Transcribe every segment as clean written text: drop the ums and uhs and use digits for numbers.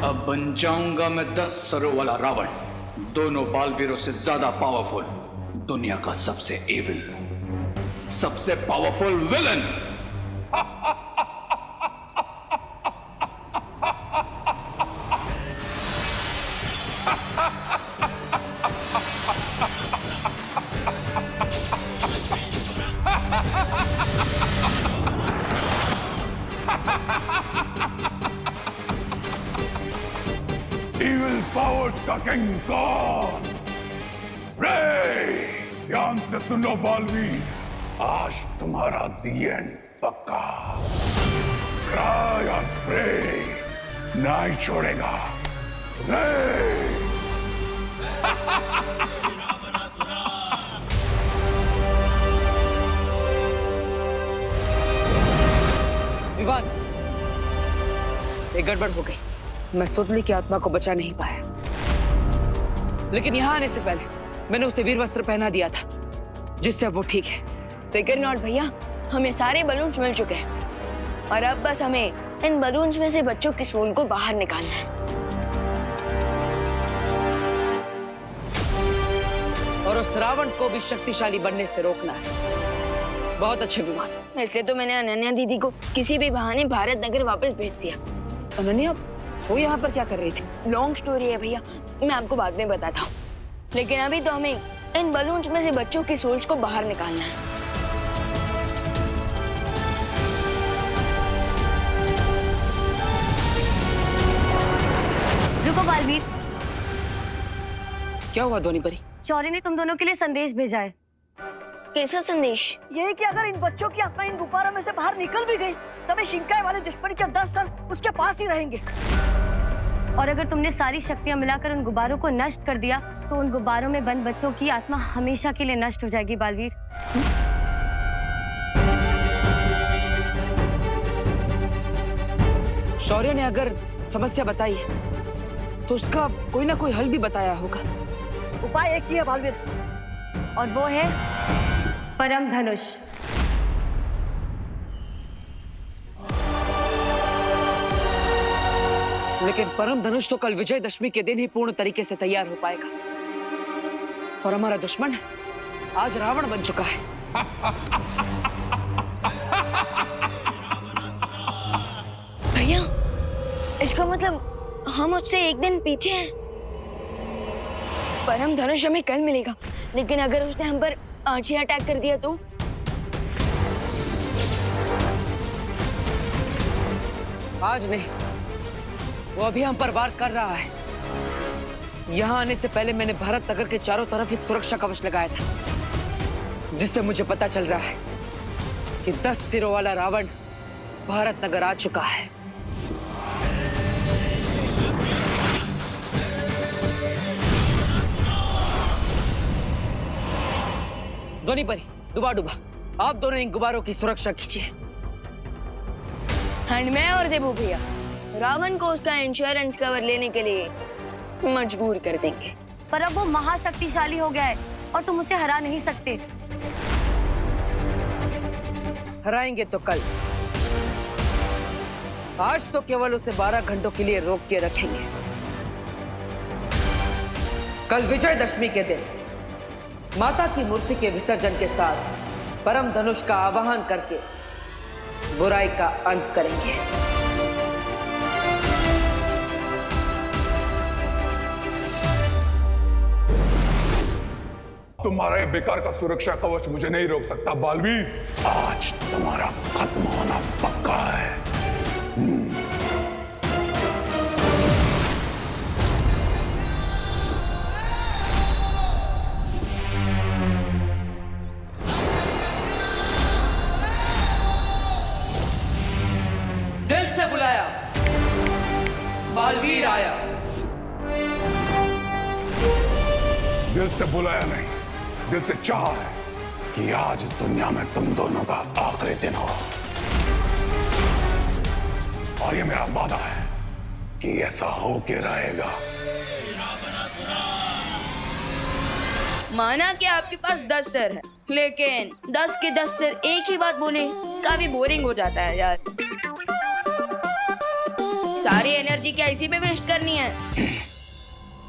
अब बन जाऊंगा मैं 10 सरों वाला रावण, दोनों बालवीरों से ज्यादा पावरफुल, दुनिया का सबसे एविल, सबसे पावरफुल विलन। Evil powers का किंग कौन? रे! ध्यान से सुनो बालवीर, आज तुम्हारा दी एंड पक्का। ट्राई और प्रे नहीं छोड़ेगा। रे! विवान, एक गड़बड़ हो गई। मैं सुतली की आत्मा को बचा नहीं पाया, लेकिन यहाँ आने से पहले मैंने उसे वीर वस्त्र पहना दिया था, जिससे अब वो ठीक है। फिकर नॉट भैया, हमें सारे बलून्स मिल चुके हैं और अब बस हमें इन बलून्स में से बच्चों की सोल को बाहर निकालना है। और उस रावण को भी शक्तिशाली बनने से रोकना है। बहुत अच्छे विमान। इसलिए तो मैंने अनन्या दीदी को किसी भी बहाने भारत नगर वापस भेज दिया। अनन्या, वो यहाँ पर क्या कर रही थी? लॉन्ग स्टोरी है भैया, मैं आपको बाद में बताता हूँ, लेकिन अभी तो हमें इन बलून्स में से बच्चों की सोल्स को बाहर निकालना है। रुको बालवीर, क्या हुआ ध्वनि परी? चौरे ने तुम दोनों के लिए संदेश भेजा है। कैसा संदेश? यही कि अगर इन बच्चों की आत्मा इन गुब्बारों में से बाहर निकल भी गई, तब शिंकाई वाले दुश्मन के 10 सर उसके पास ही रहेंगे। और अगर तुमने सारी शक्तियां मिलाकर उन गुब्बारों को नष्ट कर दिया, तो उन गुब्बारों में बंद बच्चों की आत्मा हमेशा के लिए नष्ट हो जाएगी बालवीर। शौर्य ने अगर समस्या बताई है, तो उसका कोई ना कोई हल भी बताया होगा। उपाय एक ही है बालवीर, और वो है परम धनुष। लेकिन परम धनुष तो कल विजयदशमी के दिन ही पूर्ण तरीके से तैयार हो पाएगा, और हमारा दुश्मन आज रावण बन चुका है। भैया, इसका मतलब हम उससे एक दिन पीछे हैं। परम धनुष हमें कल मिलेगा, लेकिन अगर उसने हम पर आज ही अटैक कर दिया तो? आज नहीं, वो अभी हम पर वार कर रहा है। यहाँ आने से पहले मैंने भारत नगर के चारों तरफ एक सुरक्षा कवच लगाया था, जिससे मुझे पता चल रहा है कि 10 सिरों वाला रावण भारत नगर आ चुका है। ध्वनि परी, डुबा डुबा, आप दोनों इन गुब्बारों की सुरक्षा कीजिए। एंड मैं और देबू भैया रावण को उसका इंश्योरेंस कवर लेने के लिए मजबूर कर देंगे। पर अब वो महाशक्तिशाली हो गया है और तुम उसे हरा नहीं सकते। हराएंगे तो कल, आज तो केवल उसे 12 घंटों के लिए रोक के रखेंगे। कल विजयदशमी के दिन माता की मूर्ति के विसर्जन के साथ परम धनुष का आवाहन करके बुराई का अंत करेंगे। तुम्हारा ये बेकार का सुरक्षा कवच मुझे नहीं रोक सकता बालवीर। आज तुम्हारा खत्म होना पक्का है। दिल से बुलाया, बालवीर आया। दिल से बुलाया नहीं, दिल से चाहा है कि आज इस दुनिया में तुम दोनों का आखिरी दिन हो, और ये मेरा वादा है कि ऐसा हो के रहेगा। माना कि आपके पास 10 सर है, लेकिन 10 के 10 सर एक ही बात बोले काफी बोरिंग हो जाता है यार। सारी एनर्जी एनर्जी क्या इसी पे वेस्ट करनी है?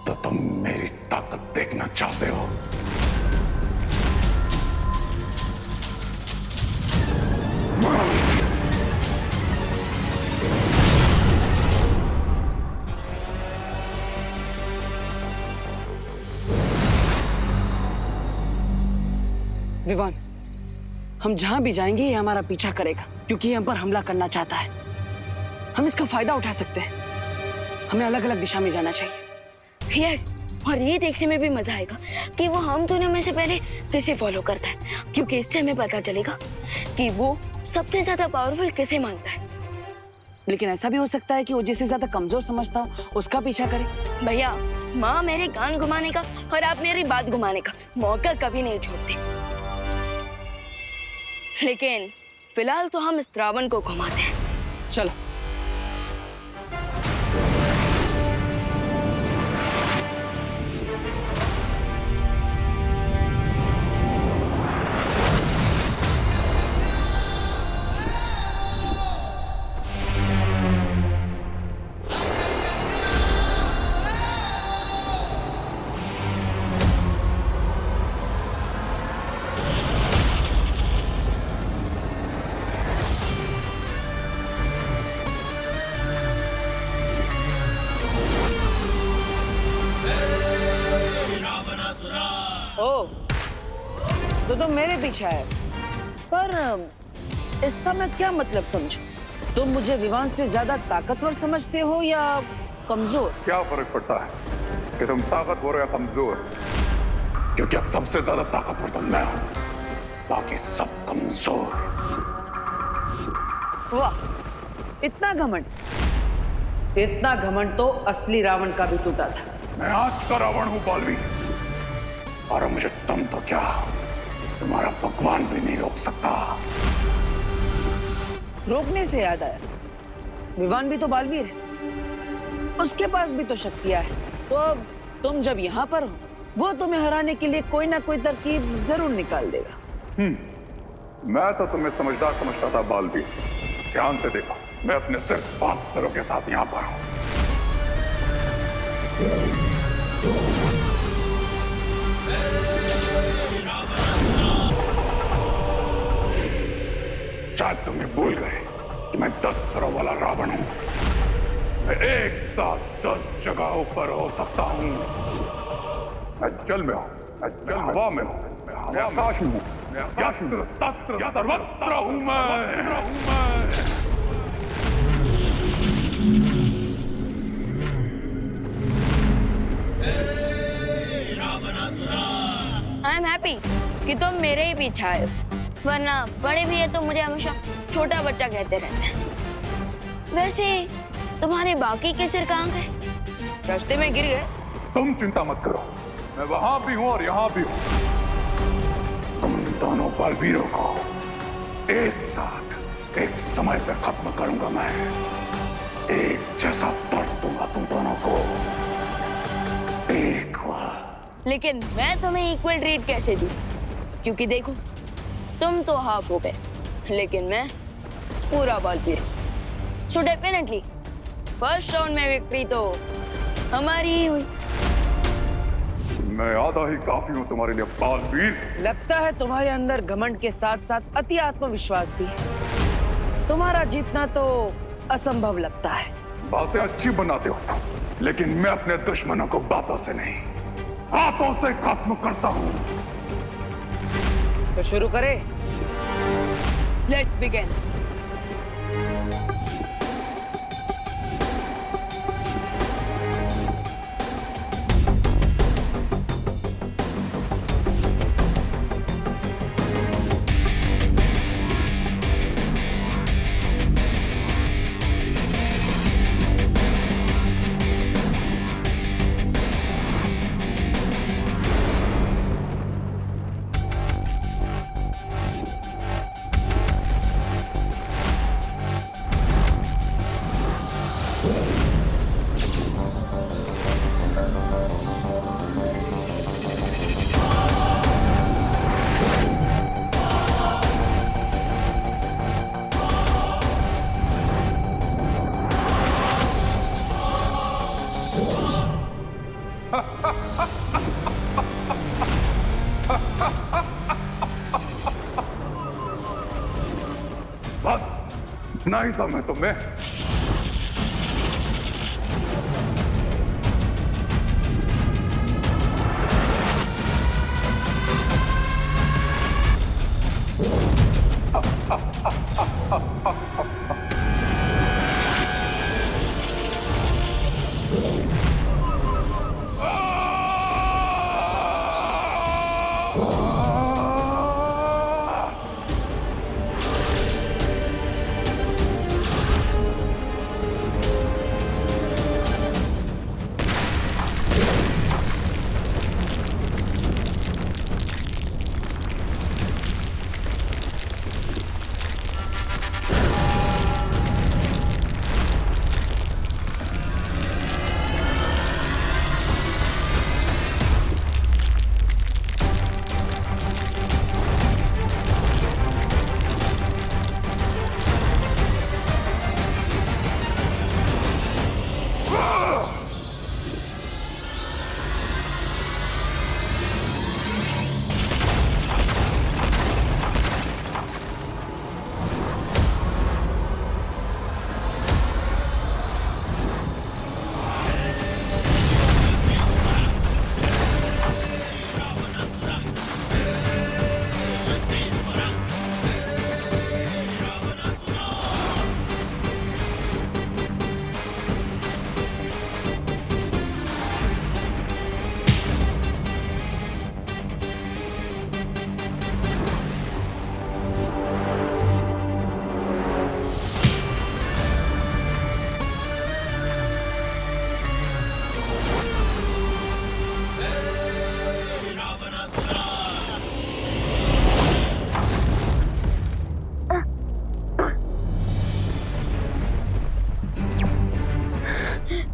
तो तुम मेरी ताकत देखना चाहते हो? विवान, हम जहां भी जाएंगे ये हमारा पीछा करेगा क्योंकि ये हम पर हमला करना चाहता है। हम इसका फायदा उठा सकते हैं। हमें अलग अलग दिशा में जाना चाहिए। यस, और ये देखने में भी मजा आएगा कि वो हम दोनों में से पहले किसे फॉलो करता है, क्योंकि इससे हमें पता चलेगा कि वो सबसे ज्यादा पावरफुल किसे मानता है। लेकिन ऐसा भी हो सकता है कि वो जिसे ज्यादा कमजोर समझता हो उसका पीछा करे। भैया, माँ मेरे कान घुमाने का और आप मेरी बात घुमाने का मौका कभी नहीं छोड़ते। लेकिन फिलहाल तो हम इस रावण को घुमाते हैं। चलो। तो तुम मेरे पीछे आए, पर इसका मैं क्या मतलब समझूं? तुम मुझे विवान से ज्यादा ताकतवर समझते हो या कमजोर? क्या फर्क पड़ता है कि तुम ताकतवर हो या कमजोर? क्योंकि अब सबसे ज्यादा ताकतवर तो मैं हूं, बाकी सब कमजोर। वाह, इतना घमंड! इतना घमंड तो असली रावण का भी टूटा था। मैं आज का रावण हूं बालवी, और मुझे तुम तो क्या, तुम्हारा भगवान भी नहीं रोक सकता। रोकने से याद आया, विवान भी तो बालवीर है, उसके पास भी तो शक्तियां है। तो अब तुम जब यहाँ पर हो, वो तुम्हें हराने के लिए कोई ना कोई तरकीब जरूर निकाल देगा। मैं तो तुम्हें समझदार समझता था बालवीर। ध्यान से देखो, मैं अपने सिर्फ 5 सरों के साथ यहाँ पर हूँ। शायद तुम्हें भूल गए कि मैं 10 सरों वाला रावण हूं। मैं एक साथ 10 जगहों पर हो सकता हूं। मैं जल में हूं, मैं हवा में हूं, मैं आकाश में हूं, मैं आकाश में सर्वत्र हूं मैं। आई एम हैप्पी कि तुम मेरे ही पीछे आए हो, वरना बड़े भैया तो मुझे हमेशा छोटा बच्चा कहते रहते हैं। वैसे तुम्हारे बाकी के सिर कहाँ गए? रास्ते में गिर गए? तुम चिंता मत करो, मैं वहां भी हूं और यहां भी हूं। तुम दोनों बालवीरों को एक साथ एक समय पर खत्म करूंगा मैं। एक जैसा दर्द दूंगा तुम दोनों को, एक बार। लेकिन मैं तुम्हें इक्वल ट्रीट कैसे दूं? क्योंकि देखो, तुम तो हाफ हो गए, लेकिन मैं पूरा बालवीर हूं। सो डेफिनेटली फर्स्ट राउंड में विक्ट्री तो हमारी ही हुई। मैं आधा ही काफी हूं तुम्हारे लिए बालवीर। लगता है तुम्हारे अंदर घमंड के साथ साथ अति आत्मविश्वास भी है। तुम्हारा जीतना तो असंभव लगता है। बातें अच्छी बनाते हो, लेकिन मैं अपने दुश्मनों को बातों से नहीं, हाथों से खत्म करता हूं। तो शुरू करें। Let's begin. बस इतना ही था मैं तुम्हें।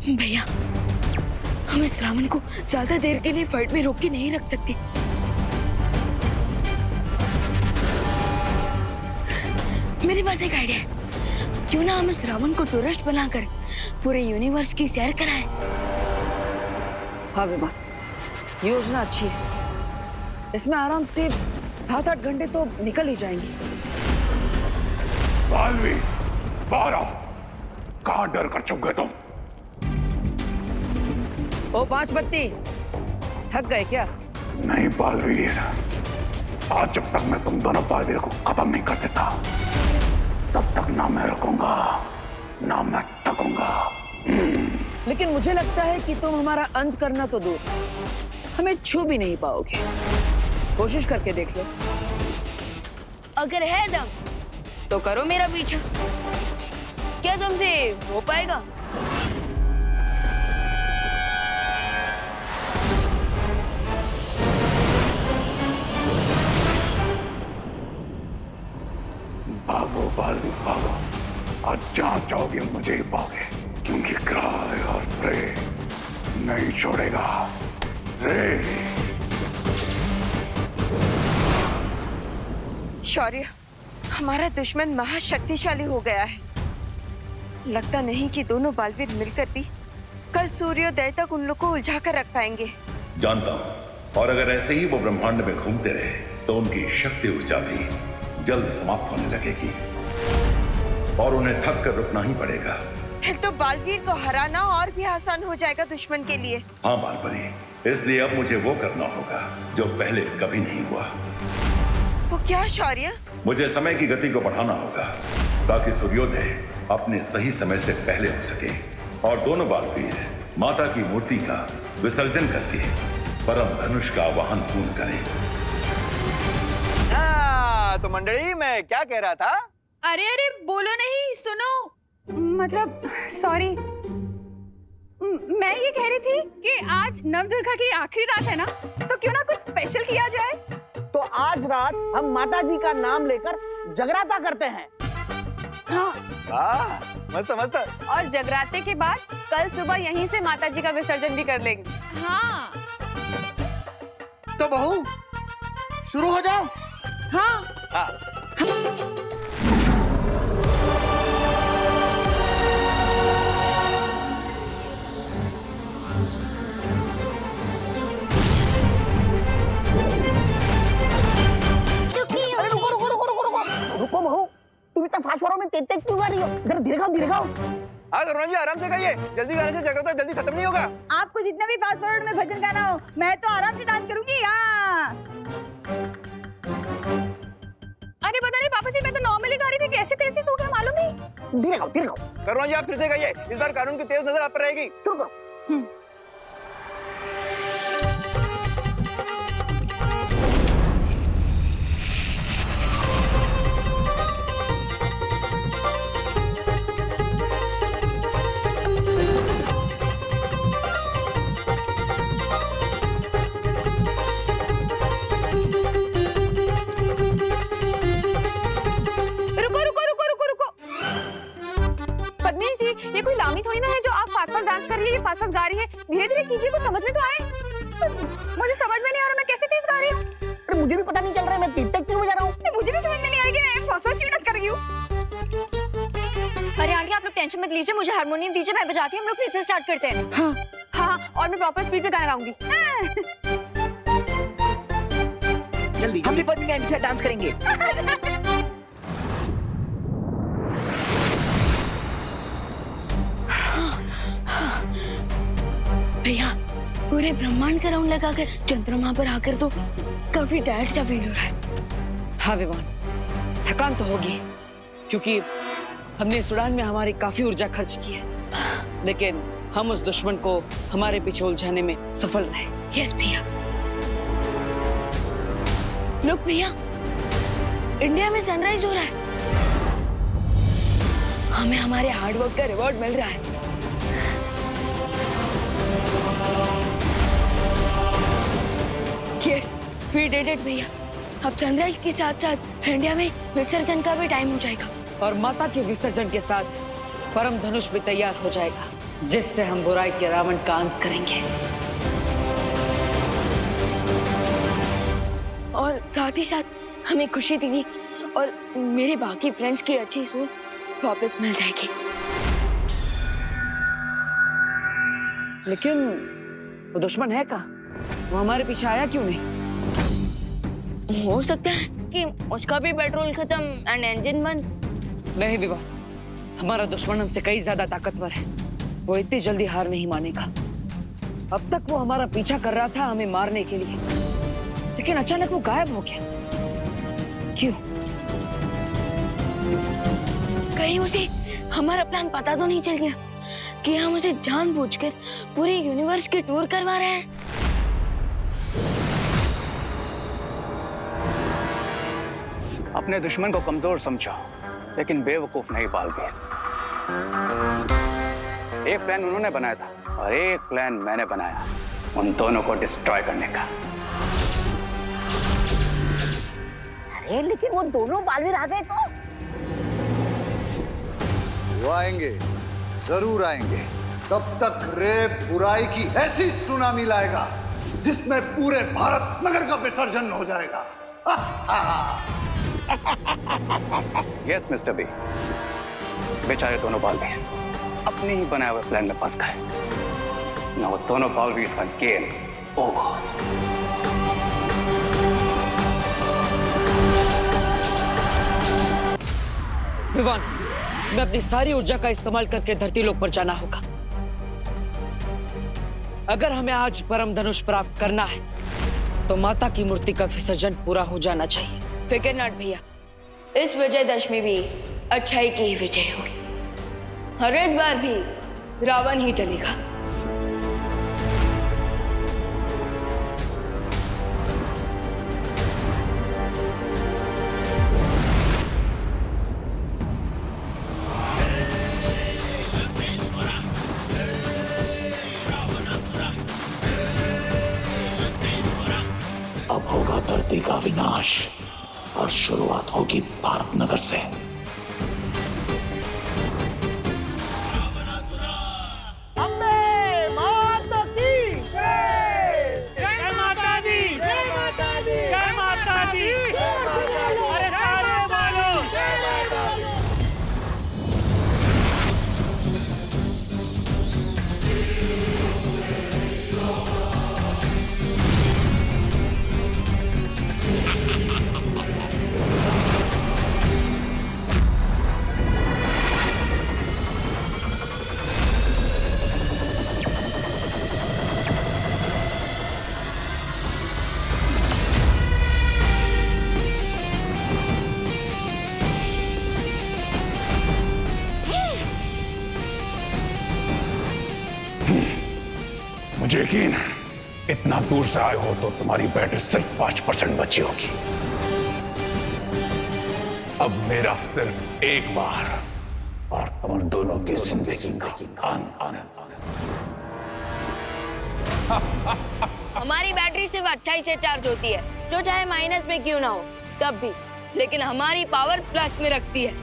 भैया, हम इस रावण को ज्यादा देर के लिए फाइट में रोक के नहीं रख सकते। मेरे पास एक आइडिया है। क्यों ना हम इस रावण को टूरिस्ट बनाकर पूरे यूनिवर्स की सैर कराएं? हाँ विमान, योजना अच्छी है। इसमें आराम से 7-8 घंटे तो निकल ही जाएंगे। बालवीर, बाहर आओ। कहाँ डर कर चुप गए तुम? ओ पांच बत्ती, थक गए क्या? नहीं बालवीर, आज जब तक मैं तुम दोनों बालवीर को खत्म नहीं कर देता, तब तक ना मैं रुकूंगा ना मैं थकूंगा। लेकिन मुझे लगता है कि तुम हमारा अंत करना तो दूर, हमें छू भी नहीं पाओगे। कोशिश करके देख लो। अगर है दम तो करो मेरा पीछा। क्या तुमसे हो पाएगा? भागो बालवीर भागो, आज जहां जाओगे मुझे ही पाओगे, क्योंकि क्राय और प्रे नहीं छोड़ेगा। रे शौर्य, हमारा दुश्मन महाशक्तिशाली हो गया है। लगता नहीं कि दोनों बालवीर मिलकर भी कल सूर्योदय तक उन लोग को उलझा कर रख पाएंगे। जानता हूं, और अगर ऐसे ही वो ब्रह्मांड में घूमते रहे तो उनकी शक्ति ऊर्जा भी जल्द समाप्त होने लगेगी और उन्हें थक कर रुकना ही पड़ेगा। फिर तो बालवीर को हराना और भी आसान हो जाएगा दुश्मन के लिए। हाँ बालपरी, इसलिए अब मुझे वो करना होगा जो पहले कभी नहीं हुआ। वो क्या शौर्य? मुझे समय की गति को बढ़ाना होगा ताकि सूर्योदय अपने सही समय से पहले हो सके और दोनों बालवीर माता की मूर्ति का विसर्जन करके परम धनुष का आवाहन पूर्ण करें। तो मंडली, मैं क्या कह रहा था? अरे अरे बोलो नहीं, सुनो। मतलब सॉरी, मैं ये कह रही थी कि आज नवदुर्गा की आखिरी रात है ना, तो क्यों ना कुछ स्पेशल किया जाए। तो आज रात हम माता जी का नाम लेकर जगराता करते हैं। हाँ, वाह, मस्त मस्त। और जगराते के बाद कल सुबह यहीं से माता जी का विसर्जन भी कर लेंगे। हाँ तो बहू शुरू हो जाओ। हाँ हाँ। धीरे खाओ। हाँ करुणा जी आराम से खाइए, जल्दी खाने से चक्रता जल्दी खत्म नहीं होगा। आपको जितना भी फास्ट फॉरवर्ड में भजन गाना हो, मैं तो आराम से डांस करूंगी। हाँ। अरे पता नहीं पापा जी, मैं तो नॉर्मली खा रही थी, कैसे तेज तेज हो गया मालूम नहीं। धीरे खाओ, धीरे खाओ। करुणा जी आप फिर से खाइए, इस बार कानून की तेज नजर आप पर रहेगी। शुरू करो। ये कोई लामी थोड़ी ना है जो आप फास्ट फास्ट डांस कर रही है, ये फास्ट फास्ट गा रही है। धीरे धीरे कीजिए, कुछ समझ में तो आए। मुझे समझ में नहीं आ रहा मैं कैसे तेज गा रही हूँ। अरे मुझे भी पता नहीं चल रहा है, मैं तीन तक क्यों बजा रहा हूँ। मुझे भी समझ में नहीं आएगी, फास्ट फास्ट क्यों डांस कर रही हूँ। अरे आंटी आप लोग टेंशन मत लीजिए, मुझे हारमोनियम दीजिए, मैं बजाती हूँ, हम लोग फिर से स्टार्ट करते हैं। हाँ हाँ, और मैं प्रॉपर स्पीड पे गाना गाऊंगी। जल्दी हम भी पत्नी के साथ डांस करेंगे। भैया पूरे ब्रह्मांड का राउंड लगाकर चंद्रमा पर आकर तो काफी टायर्ड सा फील हो रहा है। हाँ विमान, थकान तो होगी क्योंकि हमने इस उड़ान में हमारी काफी ऊर्जा खर्च की है, लेकिन हम उस दुश्मन को हमारे पीछे उलझाने में सफल रहे। यस भैया। लोग भैया, इंडिया में सनराइज हो रहा है, हमें हमारे हार्डवर्क का रिवॉर्ड मिल रहा है। यस वी डिड इट भैया। अब सनराइज के साथ साथ इंडिया में विसर्जन का भी टाइम हो जाएगा, और माता के विसर्जन के साथ परम धनुष भी तैयार हो जाएगा, जिससे हम बुराई के रावण का अंत करेंगे। और साथ ही साथ हमें खुशी दीदी और मेरे बाकी फ्रेंड्स की अच्छी सोच वापस मिल जाएगी। लेकिन वो दुश्मन है कहाँ? वो हमारे पीछे आया क्यों नहीं? हो सकता है कि उसका भी पेट्रोल खत्म एंड इंजन बंद। नहीं विवाह, हमारा दुश्मन हमसे कई ज्यादा ताकतवर है, वो इतनी जल्दी हार नहीं मानेगा। अब तक वो हमारा पीछा कर रहा था हमें मारने के लिए, लेकिन अचानक वो गायब हो गया। क्यों? कहीं उसे हमारा प्लान पता तो नहीं चल गया कि हम उसे जानबूझकर पूरे यूनिवर्स की टूर करवा रहे हैं। अपने दुश्मन को कमजोर समझो, लेकिन बेवकूफ नहीं बालवीर। एक प्लान उन्होंने बनाया था और एक प्लान मैंने बनाया, उन दोनों को डिस्ट्रॉय करने का। अरे लेकिन वो दोनों बालवीर आ गए तो? वो आएंगे, जरूर आएंगे। तब तक रे बुराई की ऐसी सुनामी लाएगा जिसमें पूरे भारत नगर का विसर्जन हो जाएगा। यस मिस्टर बी, बेचारे दोनों बालवीर अपने ही बनाए हुए प्लान में फंस गए। ना वो दोनों बालवीर का गेम ओवर। विवान, मैं अपनी सारी ऊर्जा का इस्तेमाल करके धरती लोक पर जाना होगा। अगर हमें आज परम धनुष प्राप्त करना है तो माता की मूर्ति का विसर्जन पूरा हो जाना चाहिए। फिकर नॉट भैया, इस विजयदशमी भी अच्छाई की ही विजय होगी और इस बार भी रावण ही चलेगा। अब होगा धरती का विनाश और शुरुआत होगी भारत नगर से। मुझे यकीन है इतना दूर से आए हो तो तुम्हारी बैटरी सिर्फ 5% बची होगी। अब मेरा सिर्फ एक बार और तुम दोनों की जिंदगी का अंत। हमारी बैटरी सिर्फ अच्छाई से चार्ज होती है, जो चाहे माइनस में क्यों ना हो तब भी, लेकिन हमारी पावर प्लस में रखती है।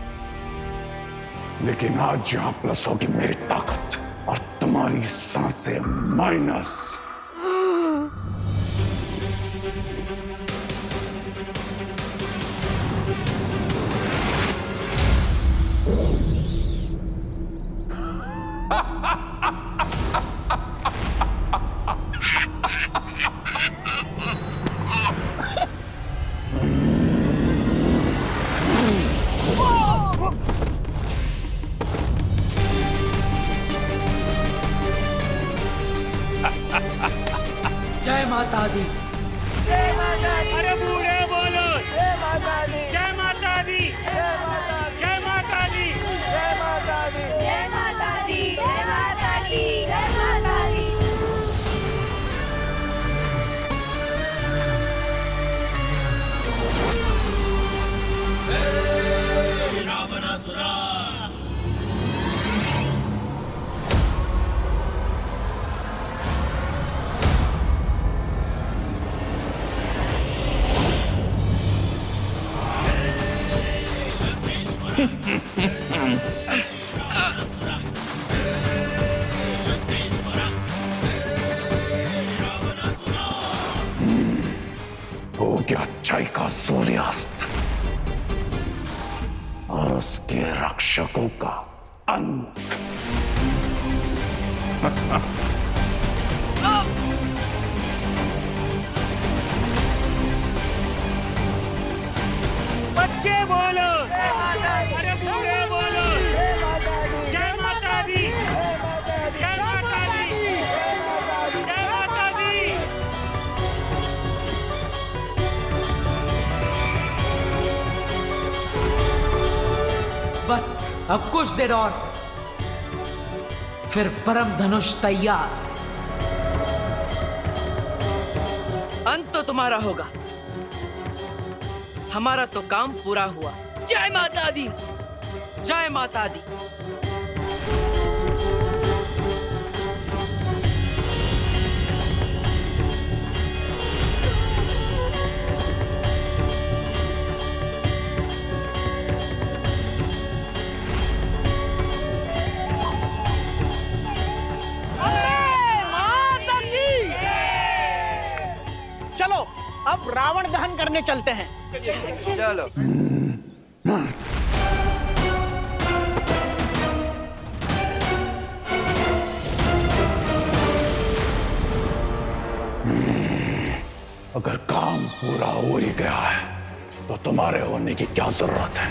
लेकिन आज यहां प्लस होगी मेरी ताकत और तुम्हारी सांसें माइनस। जय माता दी। जय माता दी। अरे बूढ़े बोलो जय माता दी। जय माता दी। जय माता दी। जय माता दी। जय माता दी। जय माता दी। जय माता दी। जय माता दी। हो गया अच्छाई का सूर्यास्त और उसके रक्षकों का अंत। बच्चे बोलो अरे बूढ़े बोलो जय माता दी। जय माता दी। जय माता दी। बस अब कुछ देर और, फिर परम धनुष तैयार। अंत तो तुम्हारा होगा, हमारा तो काम पूरा हुआ। जय माता दी। जय माता दी। चलो अब रावण दहन करने चलते हैं। चलो। अगर काम पूरा हो ही गया है तो तुम्हारे होने की क्या जरूरत है।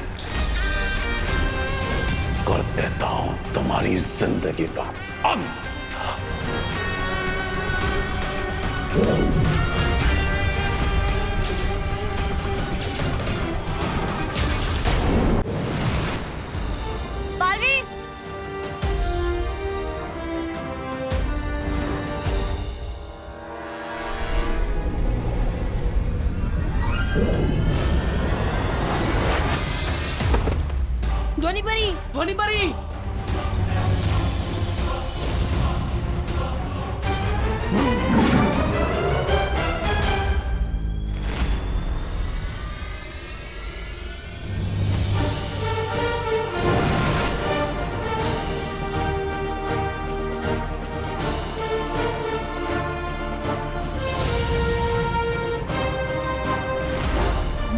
कर देता हूं तुम्हारी जिंदगी का अंत। बालवीर, ध्वनि परी। ध्वनि परी।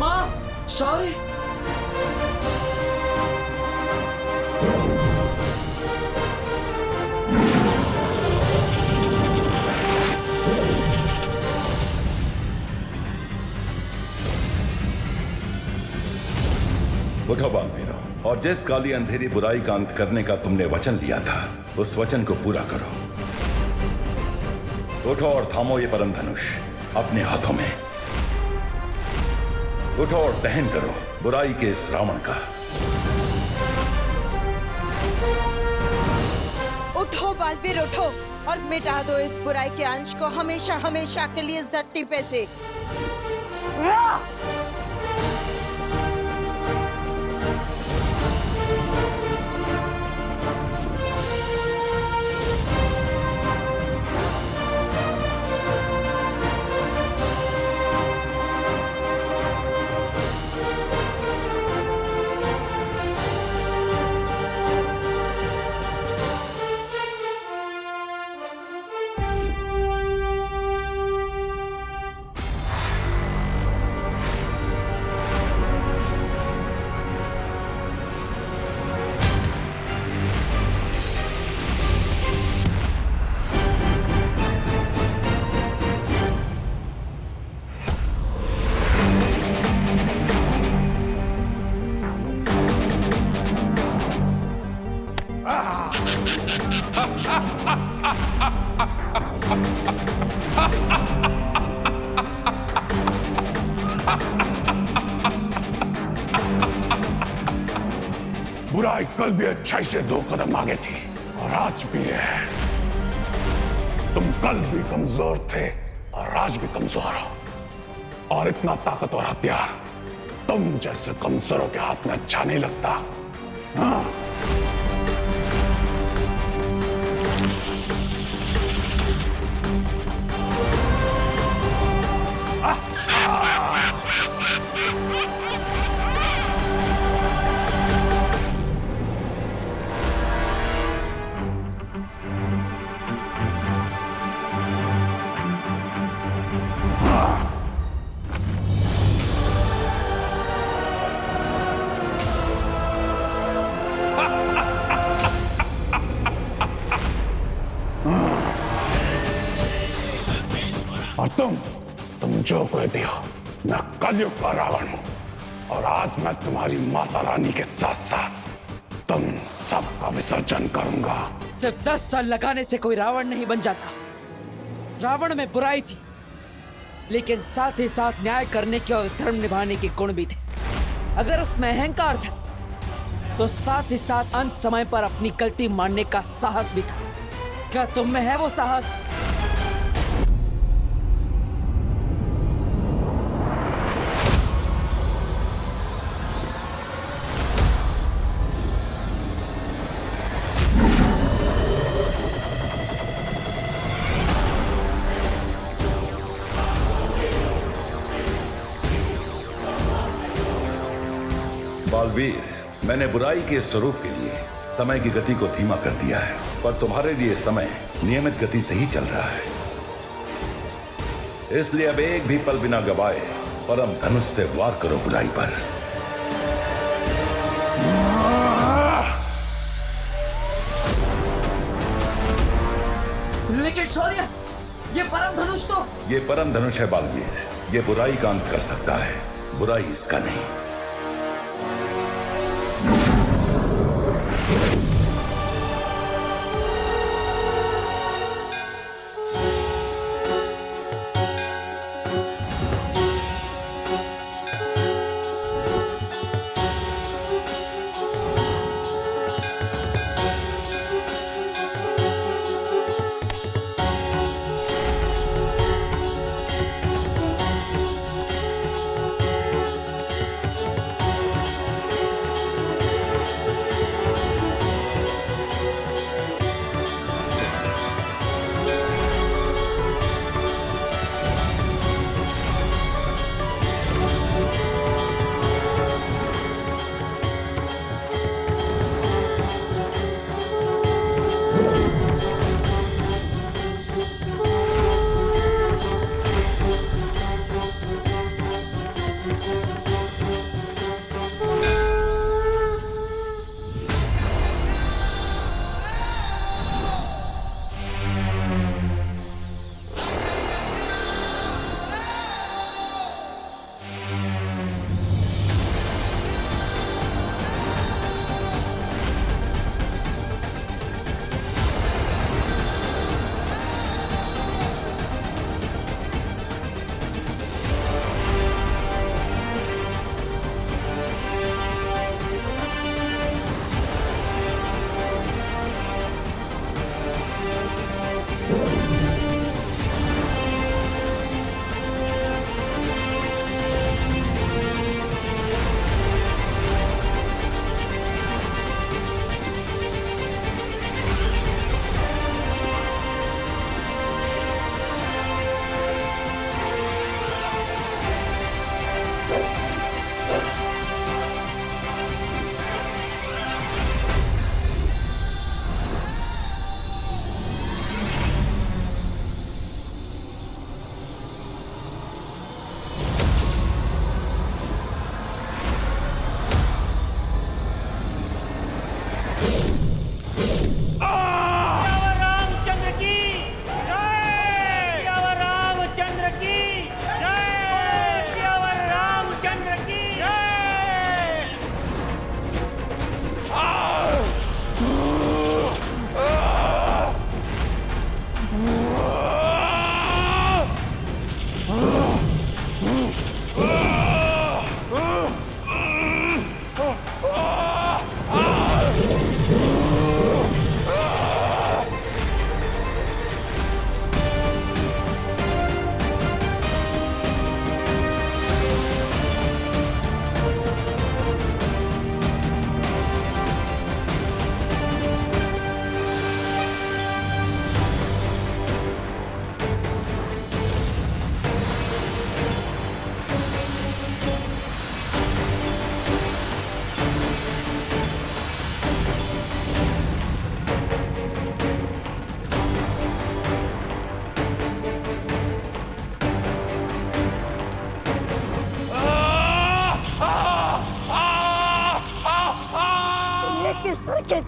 माँ, शौर्य। उठो बालवीरों, और जिस काली अंधेरी बुराई का अंत करने का तुमने वचन लिया था उस वचन को पूरा करो। उठो और थामो ये परम धनुष अपने हाथों में। उठो और दहन करो बुराई के इस रावण का। उठो बालवीर उठो, और मिटा दो इस बुराई के अंश को हमेशा हमेशा के लिए इस धरती पे से। बुराई कल भी अच्छाई से 2 कदम आगे थी और आज भी है। तुम कल भी कमजोर थे और आज भी कमजोर हो, और इतना ताकतवर हथियार तुम जैसे कमजोरों के हाथ में अच्छा नहीं लगता। हाँ? और तुम जो कह दिया, मैं कलयुग का रावण हूं, और आज मैं तुम्हारी माता रानी के साथ साथ तुम सबका विसर्जन करूंगा। सिर्फ 10 साल लगाने से कोई रावण नहीं बन जाता। रावण में बुराई थी, लेकिन साथ ही साथ न्याय करने के और धर्म निभाने के गुण भी थे। अगर उसमें अहंकार था, तो साथ ही साथ अंत समय पर अपनी गलती मानने का साहस भी था। क्या तुम में है वो साहस? बालवीर, मैंने बुराई के स्वरूप के लिए समय की गति को धीमा कर दिया है, पर तुम्हारे लिए समय नियमित गति से ही चल रहा है। इसलिए अब एक भी पल बिना गवाए परम धनुष से वार करो बुराई पर। लेकिन शौर्य, ये परम धनुष तो... ये परम धनुष है बालवीर, ये बुराई का अंत कर सकता है, बुराई इसका नहीं।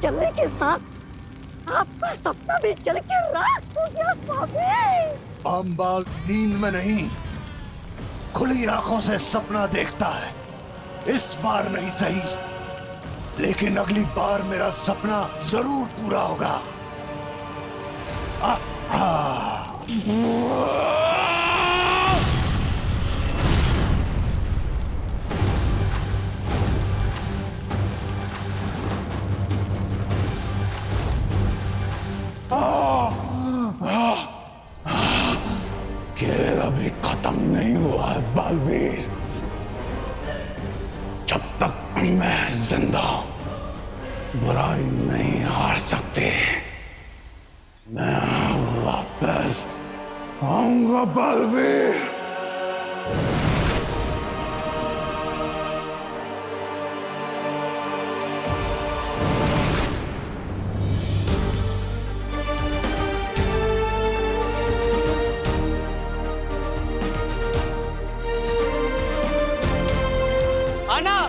चलने के साथ आपका सपना भी चल के रात हो गया स्वामी। अम्बाल नींद में नहीं, खुली आंखों से सपना देखता है। इस बार नहीं सही, लेकिन अगली बार मेरा सपना जरूर पूरा होगा। खेल अभी खत्म नहीं हुआ है बालवीर। जब तक मैं जिंदा हूं, बुराई नहीं हार सकती। मैं वापस आऊंगा बालवीर। आना,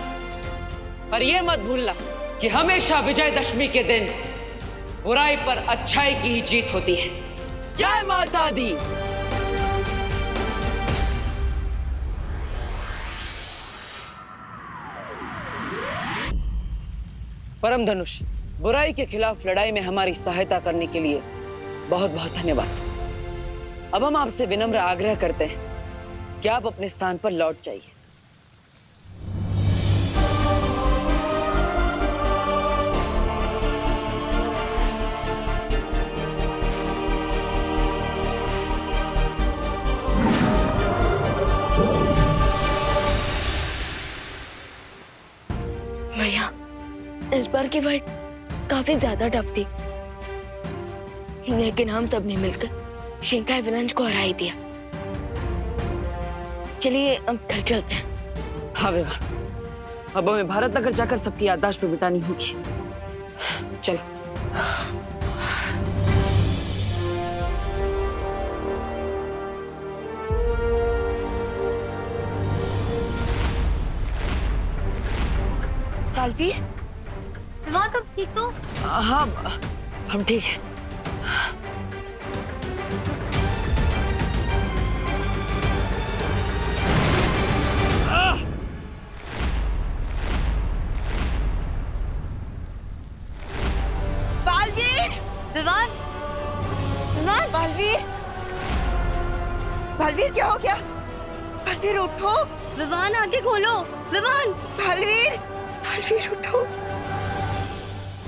पर यह मत भूलना कि हमेशा विजयदशमी के दिन बुराई पर अच्छाई की ही जीत होती है। जय माता दी। परम धनुष, बुराई के खिलाफ लड़ाई में हमारी सहायता करने के लिए बहुत बहुत धन्यवाद। अब हम आपसे विनम्र आग्रह करते हैं कि आप अपने स्थान पर लौट जाइए। भैया, इस बार की फाइट काफी ज्यादा टफ थी, लेकिन हम सब ने मिलकर शिंकाई विलंज को हरा ही दिया। चलिए अब घर चलते हैं। हाँ विवान, अब हमें भारत नगर जाकर सबकी याददाश्त पे बितानी होगी। चल। बालवीर, विवान तुम ठीक तो? हाँ, हम ठीक है। बालवीर! विवान! विवान! बालवीर! बालवीर क्या हो गया? बालवीर उठो! विवान आगे खोलो! विवान! बालवीर! बालवीर उठो!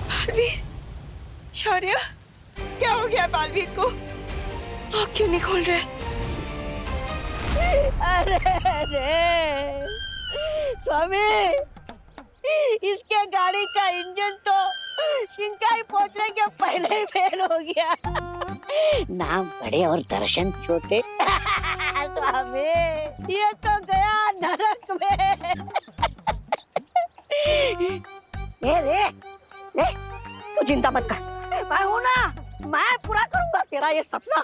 बालवीर! शौर्य, क्या हो गया बालवीर को? आँख क्यों नहीं खोल रहे? अरे स्वामी, इसके गाड़ी का इंजन तो शिंकाई पहुंचने के पहले ही फेल हो गया। नाम बड़े और दर्शन छोटे। स्वामी, ये तो गया नरक में। रे, तू चिंता मत कर, मैं हूं ना, मैं पूरा करूंगा तेरा ये सपना।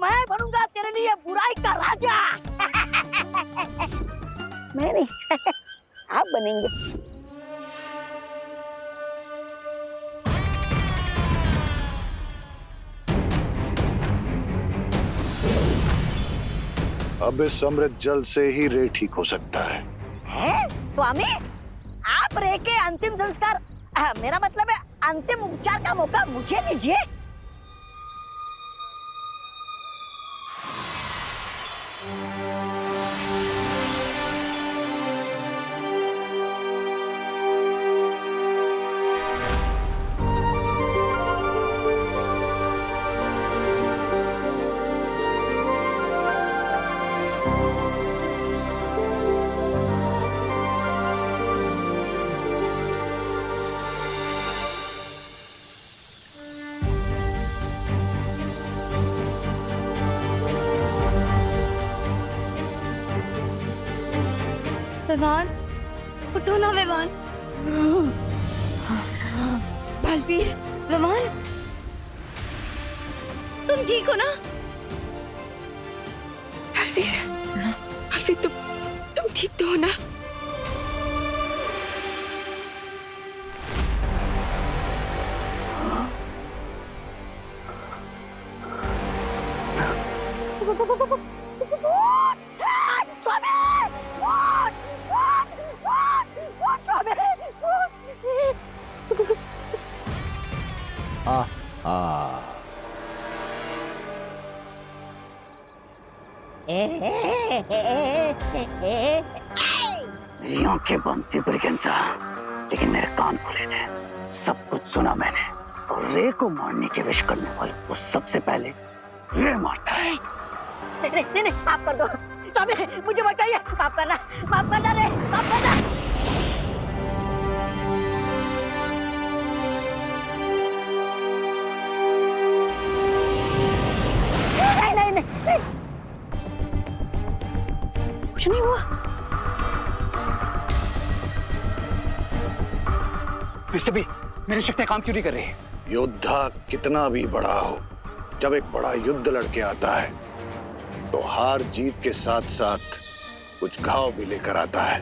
मैं बनूंगा तेरे लिए बुराई का राजा। मैं नहीं, आप बनेंगे। अब इस अमृत जल से ही रे ठीक हो सकता है। स्वामी, आप रे के अंतिम संस्कार, मेरा मतलब है अंतिम उपचार का मौका मुझे दीजिए। विवान, उठो ना विवान। बालवीर! विवान, तुम ठीक हो ना? बालवीर, बालवीर तुम ठीक तो हो ना? मेरी आंखें बंद थी ब्रिगेंसा, लेकिन मेरे कान खुले थे। सब कुछ सुना मैंने। और रे को मारने की विश करने वाले को सबसे पहले रे मारता है। नहीं, माफ कर दो स्वामी, मुझे बचाइए। माफ करना रे, माफ करना। नहीं, कुछ नहीं हुआ। मिस्टर बी, मेरी शक्तियां काम क्यों नहीं कर रही? योद्धा कितना भी बड़ा हो, जब एक बड़ा युद्ध लड़के आता है तो हार जीत के साथ साथ कुछ घाव भी लेकर आता है।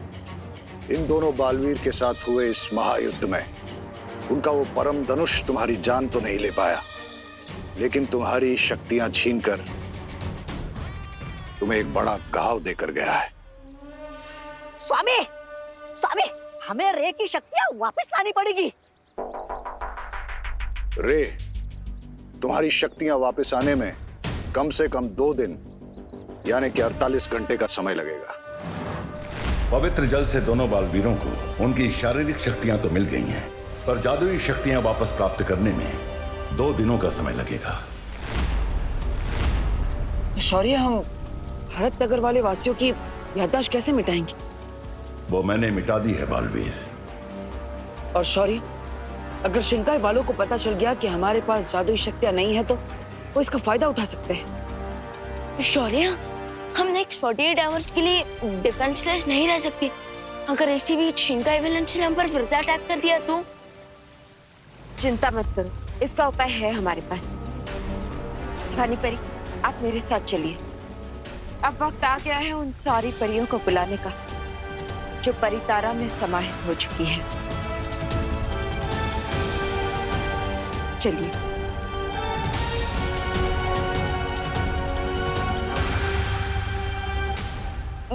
इन दोनों बालवीर के साथ हुए इस महायुद्ध में उनका वो परम धनुष तुम्हारी जान तो नहीं ले पाया, लेकिन तुम्हारी शक्तियां छीनकर तुम्हें एक बड़ा घाव देकर गया है। स्वामी, हमें रे की शक्तियां वापस लानी पड़ेगी। रे, तुम्हारी शक्तियां वापस आने में कम से कम 2 दिन यानी कि 48 घंटे का समय लगेगा। पवित्र जल से दोनों बालवीरों को उनकी शारीरिक शक्तियां तो मिल गई हैं, पर जादुई शक्तियां वापस प्राप्त करने में 2 दिनों का समय लगेगा। शौर्य, हम भारत नगर वाले वासियों की याददाश्त कैसे मिटाएंगे? वो मैंने मिटा दी है बालवीर। और शौर्य, अगर शिंकाई वालों को पता चल गया कि हमारे पास जादुई शक्तियां नहीं है तो वो इसका फायदा उठा सकते हैं। शौर्य, हम नेक्स्ट 48 आवर्स के लिए डिफेंसलेस नहीं रह सकते। अगर इसी बीच शिंकाई विलेंस ने हम पर फिर से अटैक कर दिया तो? चिंता मत करो, इसका उपाय है हमारे पास। भानी परी, आप मेरे साथ चलिए। अब वक्त आ गया है उन सारी परियों को बुलाने का जो परितारा में समाहित हो चुकी है। चलिए।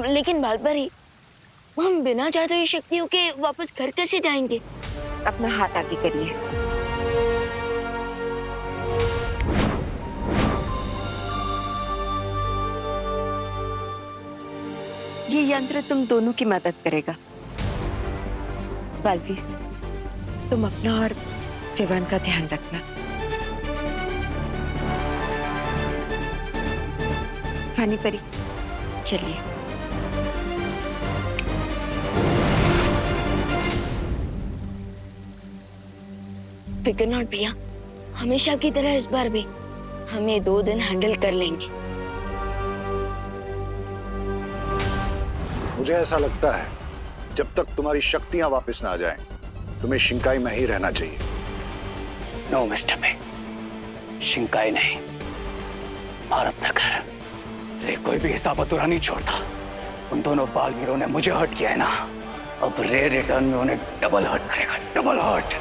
लेकिन बालपरी, हम बिना जादुई शक्तियों के वापस घर कैसे जाएंगे? अपना हाथ आगे करिए। ये यंत्र तुम दोनों की मदद करेगा। बालवीर, तुम अपना और विवान का ध्यान रखना। भानी परी, चलिए। फिकर नॉट भैया, हमेशा की तरह इस बार भी हमें 2 दिन हैंडल कर लेंगे। मुझे ऐसा लगता है जब तक तुम्हारी शक्तियां वापस ना आ जाएं, तुम्हें शिंकाई में ही रहना चाहिए। नो मिस्टर बे, शिंकाई नहीं, भारत नगर। रे कोई भी हिसाब अधूरा नहीं छोड़ता। उन दोनों बालवीरों ने मुझे हर्ट किया है ना, अब रे रिटर्न में उन्हें डबल हर्ट करेगा, डबल हर्ट।